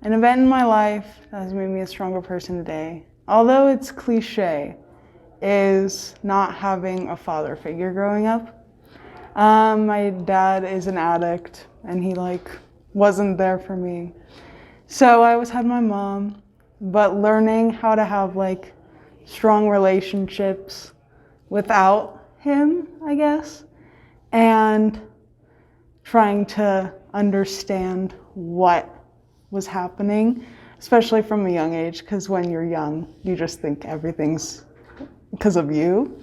An event in my life that has made me a stronger person today, although it's cliche, is not having a father figure growing up. My dad is an addict and he wasn't there for me. So I always had my mom, but learning how to have strong relationships without him, I guess, and trying to understand what was happening, especially from a young age, because when you're young, you just think everything's because of you,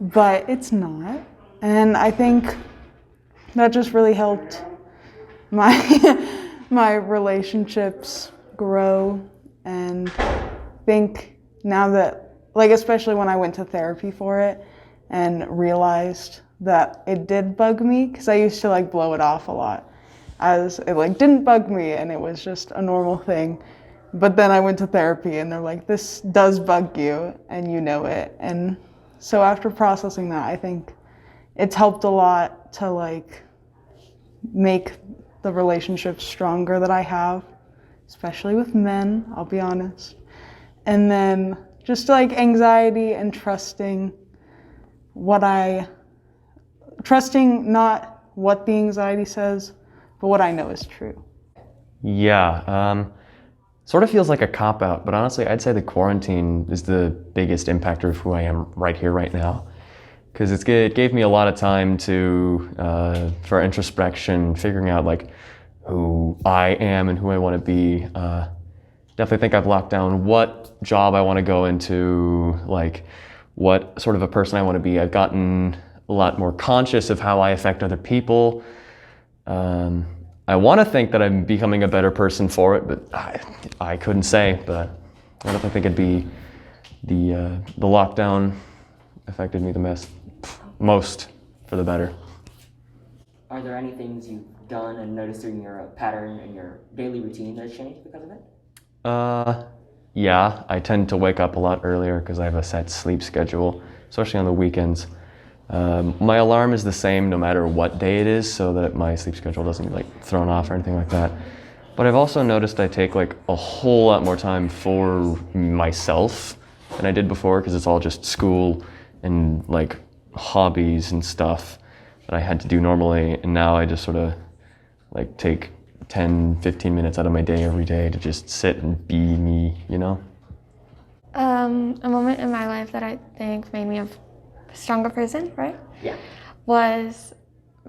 but it's not. And I think that just really helped my my relationships grow, and think now that, especially when I went to therapy for it and realized that it did bug me, because I used to blow it off a lot as it didn't bug me and it was just a normal thing. But then I went to therapy and they're like, this does bug you and you know it. And so after processing that, I think it's helped a lot to make the relationships stronger that I have, especially with men, I'll be honest. And then just anxiety and trusting not what the anxiety says, but what I know is true. Yeah, sort of feels like a cop-out, but honestly, I'd say the quarantine is the biggest impactor of who I am right here, right now. Because it gave me a lot of time for introspection, figuring out who I am and who I want to be. Definitely think I've locked down what job I want to go into, what sort of a person I want to be. I've gotten a lot more conscious of how I affect other people. I want to think that I'm becoming a better person for it, but I couldn't say. But I don't think it'd be the lockdown affected me the most for the better. Are there any things you've done and noticed in your pattern and your daily routine that has changed because of it? Yeah, I tend to wake up a lot earlier because I have a set sleep schedule, especially on the weekends. My alarm is the same no matter what day it is, so that my sleep schedule doesn't get thrown off or anything like that. But I've also noticed I take a whole lot more time for myself than I did before, because it's all just school and hobbies and stuff that I had to do normally, and now I just sort of take 10-15 minutes out of my day every day to just sit and be me, you know? A moment in my life that I think made me a stronger person, right? Yeah. Was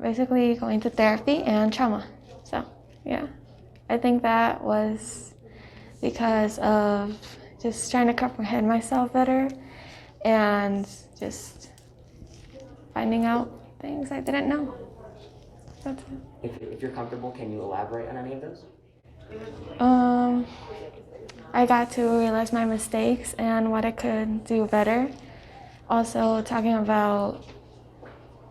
basically going to therapy and trauma. So, yeah. I think that was because of just trying to comprehend myself better and just finding out things I didn't know. That's it. If you're comfortable, can you elaborate on any of those? I got to realize my mistakes and what I could do better. Also talking about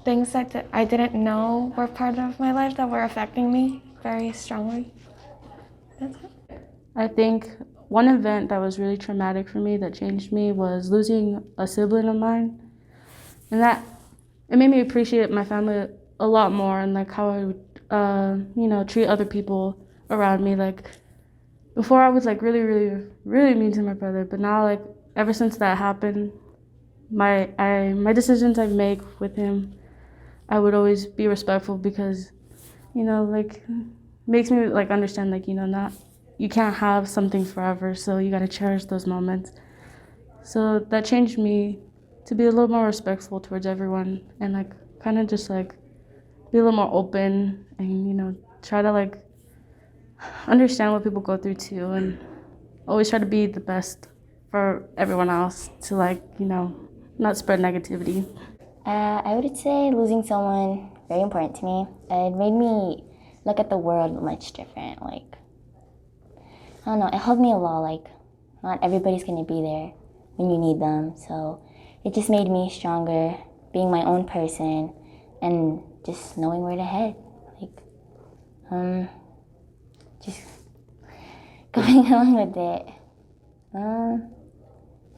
things that I didn't know were part of my life that were affecting me very strongly. That's it. I think one event that was really traumatic for me that changed me was losing a sibling of mine. And that, it made me appreciate my family a lot more, and how I would, treat other people around me. Before I was really, really, really mean to my brother, but now ever since that happened, my decisions I make with him, I would always be respectful, because, makes me understand not, you can't have something forever, so you gotta cherish those moments. So that changed me to be a little more respectful towards everyone, and kind of just be a little more open, and try to understand what people go through too, and always try to be the best for everyone else, to not spread negativity. I would say losing someone very important to me. It made me look at the world much different. I don't know, it helped me a lot. Not everybody's gonna be there when you need them, so it just made me stronger, being my own person, and just knowing where to head. Just going along with it.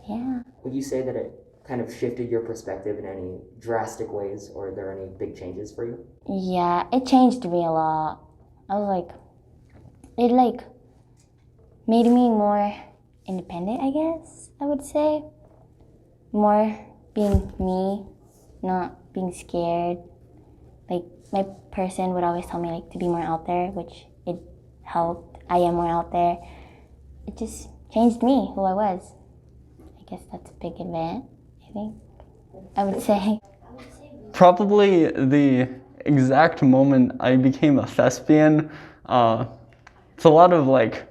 Yeah. Would you say that it kind of shifted your perspective in any drastic ways, or are there any big changes for you? Yeah, it changed me a lot. I was like, it like made me more independent, I guess I would say. More being me, not being scared. Like my person would always tell me like to be more out there, which it helped. I am more out there. It just changed me, who I was. I guess that's a big event, I think. I would say. Probably the exact moment I became a thespian. It's a lot of like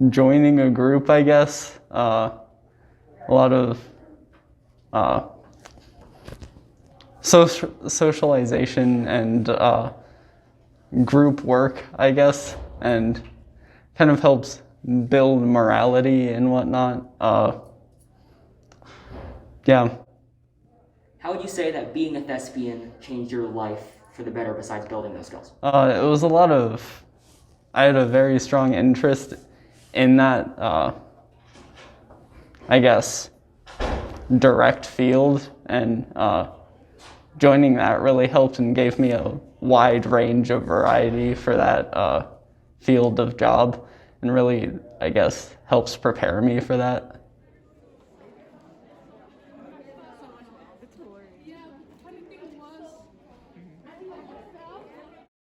joining a group, I guess. A lot of socialization and group work, I guess, and kind of helps build morality and whatnot. Yeah. How would you say that being a thespian changed your life for the better besides building those skills? It was a lot of, I had a very strong interest in that, I guess, direct field, and joining that really helped and gave me a wide range of variety for that field of job, and really, I guess, helps prepare me for that.